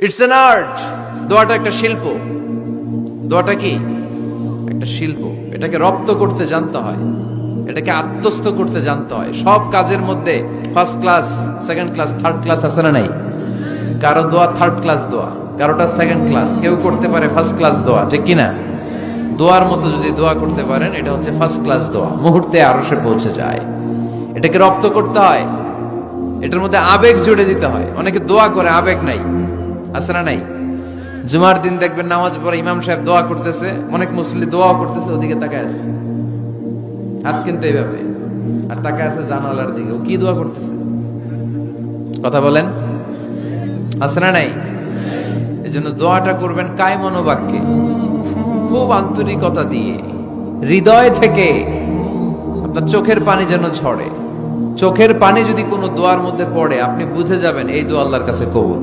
It's an art. দোয়াটা একটা শিল্প। দোয়াটা কি একটা শিল্প। এটাকে রপ্ত করতে জানতে হয়, এটাকে আত্মস্থ করতে জানতে হয়। সব কাজের মধ্যে first class, second class, third class আছে না নাই? কারো দোয়া থার্ড ক্লাস দোয়া, কারোটা সেকেন্ড ক্লাস, কেউ করতে পারে ফার্স্ট ক্লাস দোয়া, ঠিক কিনা? দোয়ার মতো যদি দোয়া করতে পারেন, এটা হচ্ছে ফার্স্ট ক্লাস দোয়া, মুহূর্তে আরশে পৌঁছে যায়। এটাকে রপ্ত করতে হয়, এটার মধ্যে আবেগ জুড়ে দিতে হয়। অনেকে দোয়া করে আবেগ নাই, আছে না নাই? জুমার দিন দেখবেন নামাজ পড়ে ইমাম সাহেব দোয়া করতেছে, অনেক মুসল্লি দোয়া করতেছে, ওদিকে তাকায় আছে, হাত কিনতে এইভাবে, আর তাকায় আছে জানালার দিকে, ও কি দোয়া করতেছে? কথা বলেন, আছে না নাই? এই জন্য দোয়াটা করবেন কায় মনোবাক্যে, খুব আন্তরিকতা দিয়ে, হৃদয় থেকে। আপনার চোখের পানি যেন ঝরে। চোখের পানি যদি কোনো দোয়ার মধ্যে পড়ে, আপনি বুঝে যাবেন এই দোয়া আল্লাহর কাছে কবুল।